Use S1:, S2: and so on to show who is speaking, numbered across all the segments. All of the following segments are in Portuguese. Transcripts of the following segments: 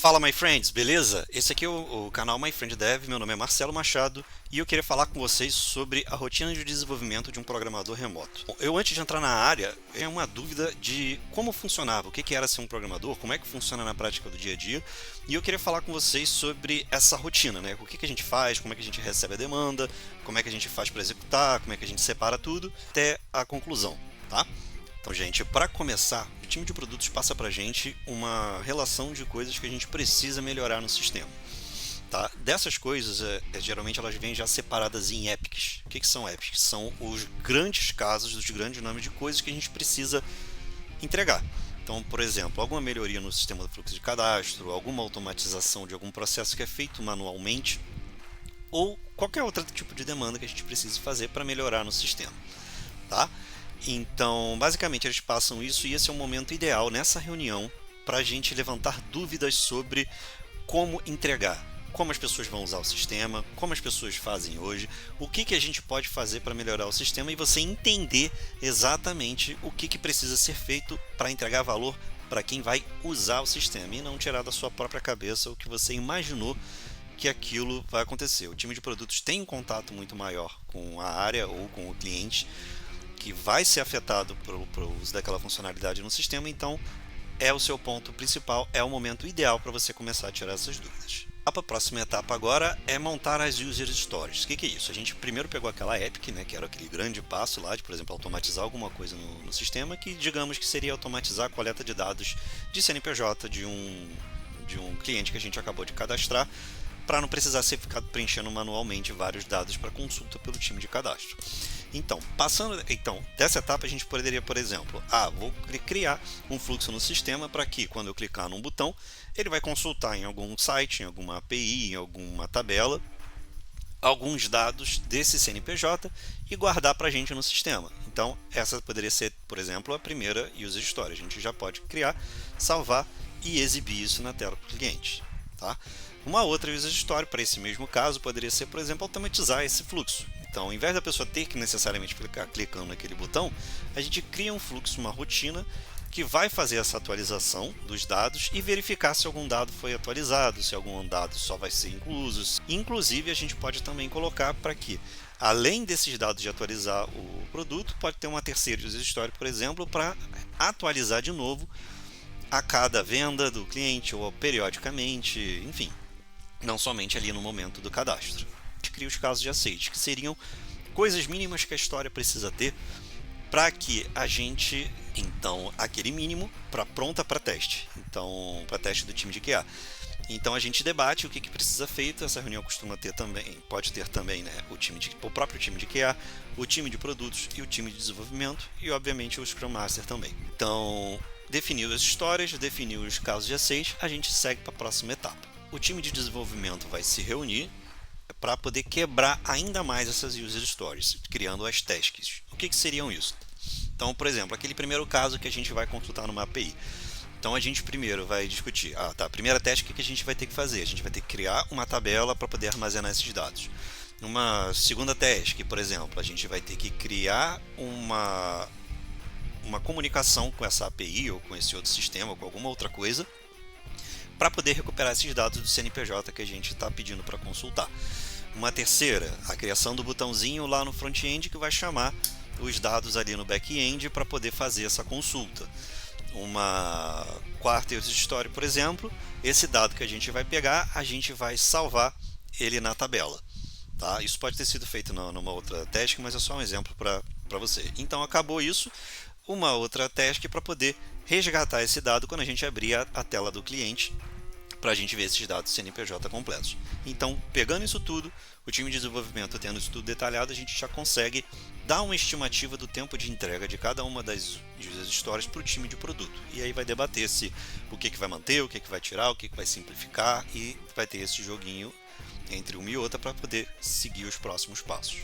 S1: Fala, my friends, beleza? Esse aqui é o canal My Friend Dev, meu nome é Marcelo Machado e eu queria falar com vocês sobre a rotina de desenvolvimento de um programador remoto. Bom, eu, antes de entrar na área, é uma dúvida de como funcionava, o que era ser um programador, como é que funciona na prática do dia a dia, e eu queria falar com vocês sobre essa rotina, né? O que a gente faz, como é que a gente recebe a demanda, como é que a gente faz para executar, como é que a gente separa tudo, até a conclusão, tá? Então, gente, para começar, o time de produtos passa para a gente uma relação de coisas que a gente precisa melhorar no sistema. Tá? Dessas coisas, geralmente elas vêm já separadas em epics. O que são epics? São os grandes casos, os grandes nomes de coisas que a gente precisa entregar. Então, por exemplo, alguma melhoria no sistema do fluxo de cadastro, alguma automatização de algum processo que é feito manualmente, ou qualquer outro tipo de demanda que a gente precise fazer para melhorar no sistema. Tá? Então, basicamente, eles passam isso e esse é o momento ideal nessa reunião para a gente levantar dúvidas sobre como entregar, como as pessoas vão usar o sistema, como as pessoas fazem hoje, o que a gente pode fazer para melhorar o sistema e você entender exatamente o que precisa ser feito para entregar valor para quem vai usar o sistema e não tirar da sua própria cabeça o que você imaginou que aquilo vai acontecer. O time de produtos tem um contato muito maior com a área ou com o cliente que vai ser afetado pelo uso daquela funcionalidade no sistema, então é o seu ponto principal, é o momento ideal para você começar a tirar essas dúvidas. A próxima etapa agora é montar as user stories. O que é isso? A gente primeiro pegou aquela epic, né, que era aquele grande passo lá de, por exemplo, automatizar alguma coisa no sistema, que digamos que seria automatizar a coleta de dados de CNPJ de um cliente que a gente acabou de cadastrar, para não precisar ser ficado preenchendo manualmente vários dados para consulta pelo time de cadastro. Então, dessa etapa a gente poderia, por exemplo, vou criar um fluxo no sistema para que quando eu clicar num botão, ele vai consultar em algum site, em alguma API, em alguma tabela, alguns dados desse CNPJ e guardar para a gente no sistema. Então, essa poderia ser, por exemplo, a primeira user story. A gente já pode criar, salvar e exibir isso na tela para o cliente. Tá? Uma outra user story para esse mesmo caso poderia ser, por exemplo, automatizar esse fluxo. Então, ao invés da pessoa ter que necessariamente ficar clicando naquele botão, a gente cria um fluxo, uma rotina que vai fazer essa atualização dos dados e verificar se algum dado foi atualizado, se algum dado só vai ser incluso. Inclusive, a gente pode também colocar para que, além desses dados de atualizar o produto, pode ter uma terceira user story, por exemplo, para atualizar de novo a cada venda do cliente ou periodicamente, enfim, não somente ali no momento do cadastro. A gente cria os casos de aceite, que seriam coisas mínimas que a história precisa ter para que a gente, então, aquele mínimo pronta para teste, então, para teste do time de QA. Então a gente debate o que precisa ser feito. Essa reunião costuma ter também, pode ter também, né, o próprio time de QA, o time de produtos e o time de desenvolvimento e, obviamente, o Scrum Master também. Então, definiu as histórias, definiu os casos de aceite, a gente segue para a próxima etapa. O time de desenvolvimento vai se reunir para poder quebrar ainda mais essas user stories, criando as tasks. O que seriam isso? Então, por exemplo, aquele primeiro caso que a gente vai consultar numa API. Então a gente primeiro vai discutir, a primeira task que a gente vai ter que fazer, a gente vai ter que criar uma tabela para poder armazenar esses dados. Numa segunda task, por exemplo, a gente vai ter que criar uma comunicação com essa API ou com esse outro sistema ou com alguma outra coisa para poder recuperar esses dados do CNPJ que a gente está pedindo para consultar. Uma terceira, a criação do botãozinho lá no front-end que vai chamar os dados ali no back-end para poder fazer essa consulta. Uma quarta user story, por exemplo, esse dado que a gente vai pegar, a gente vai salvar ele na tabela. Tá? Isso pode ter sido feito numa outra task, mas é só um exemplo para você. Então acabou isso, uma outra task para poder resgatar esse dado quando a gente abrir a tela do cliente para a gente ver esses dados CNPJ completos. Então, pegando isso tudo, o time de desenvolvimento tendo isso tudo detalhado, a gente já consegue dar uma estimativa do tempo de entrega de cada uma das histórias para o time de produto. E aí vai debater se o que vai manter, o que vai tirar, o que vai simplificar e vai ter esse joguinho entre uma e outra para poder seguir os próximos passos.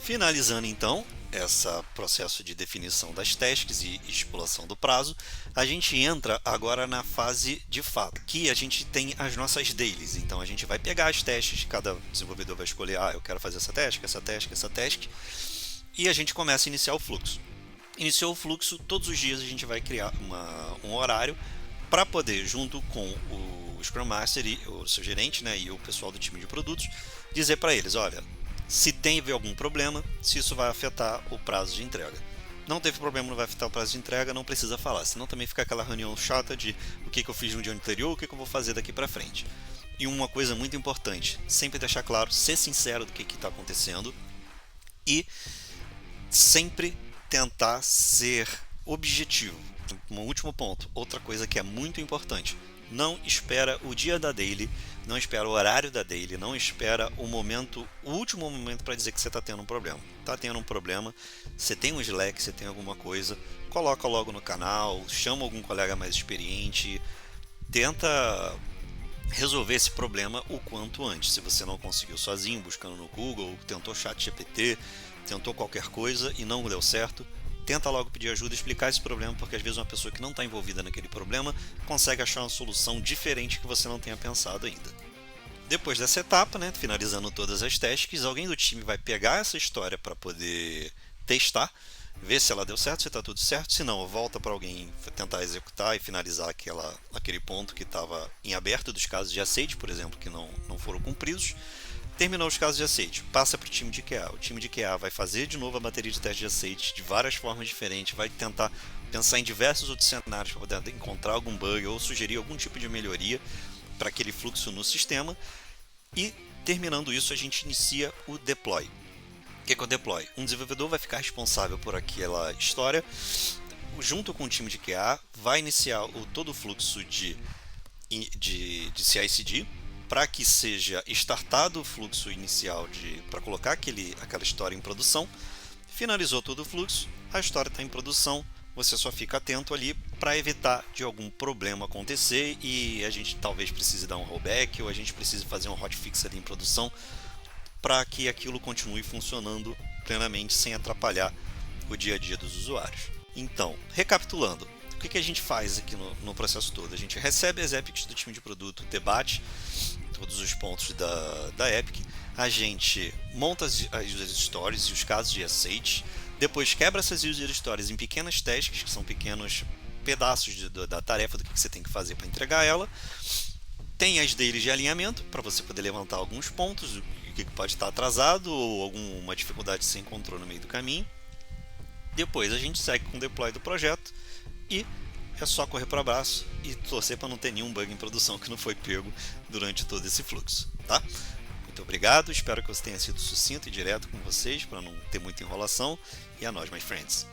S1: Finalizando então esse processo de definição das tasks e estipulação do prazo, a gente entra agora na fase de fato, que a gente tem as nossas dailies. Então a gente vai pegar as tasks, cada desenvolvedor vai escolher, eu quero fazer essa task, essa task, essa task, e a gente começa a iniciar o fluxo. Iniciou o fluxo, todos os dias a gente vai criar um horário para poder, junto com o Scrum Master e o seu gerente, né, e o pessoal do time de produtos, dizer para eles, olha, se teve algum problema, se isso vai afetar o prazo de entrega. Não teve problema, não vai afetar o prazo de entrega, não precisa falar, senão também fica aquela reunião chata de o que eu fiz no dia anterior, o que eu vou fazer daqui para frente. E uma coisa muito importante, sempre deixar claro, ser sincero do que está acontecendo e sempre tentar ser objetivo. Um último ponto, outra coisa que é muito importante, não espera o dia da daily, não espera o horário da daily, não espera o último momento para dizer que você está tendo um problema. Está tendo um problema, você tem um Slack, você tem alguma coisa, coloca logo no canal, chama algum colega mais experiente, tenta resolver esse problema o quanto antes. Se você não conseguiu sozinho, buscando no Google, tentou ChatGPT, tentou qualquer coisa e não deu certo, tenta logo pedir ajuda e explicar esse problema, porque às vezes uma pessoa que não está envolvida naquele problema consegue achar uma solução diferente que você não tenha pensado ainda. Depois dessa etapa, né, finalizando todas as tasks, alguém do time vai pegar essa história para poder testar, ver se ela deu certo, se está tudo certo, se não, volta para alguém tentar executar e finalizar aquele ponto que estava em aberto dos casos de aceite, por exemplo, que não foram cumpridos. Terminou os casos de aceite, passa para o time de QA. O time de QA vai fazer de novo a bateria de teste de aceite de várias formas diferentes, vai tentar pensar em diversos outros cenários para poder encontrar algum bug ou sugerir algum tipo de melhoria para aquele fluxo no sistema. E terminando isso, a gente inicia o deploy. O que é o deploy? Um desenvolvedor vai ficar responsável por aquela história, junto com o time de QA, vai iniciar todo o fluxo de CI/CD, para que seja startado o fluxo inicial para colocar aquela história em produção. Finalizou todo o fluxo, a história está em produção, você só fica atento ali para evitar de algum problema acontecer e a gente talvez precise dar um rollback ou a gente precise fazer um hotfix ali em produção para que aquilo continue funcionando plenamente sem atrapalhar o dia a dia dos usuários. Então, recapitulando, o que a gente faz aqui no processo todo? A gente recebe as epics do time de produto, debate todos os pontos da epic, a gente monta as user stories e os casos de aceite, depois quebra essas user stories em pequenas tasks, que são pequenos pedaços da tarefa do que você tem que fazer para entregar ela, tem as dailies de alinhamento, para você poder levantar alguns pontos, o que pode estar atrasado ou alguma dificuldade que você encontrou no meio do caminho. Depois a gente segue com o deploy do projeto e é só correr para o abraço e torcer para não ter nenhum bug em produção que não foi pego durante todo esse fluxo, tá? Muito obrigado, espero que você tenha sido sucinto e direto com vocês para não ter muita enrolação e a nós, my friends.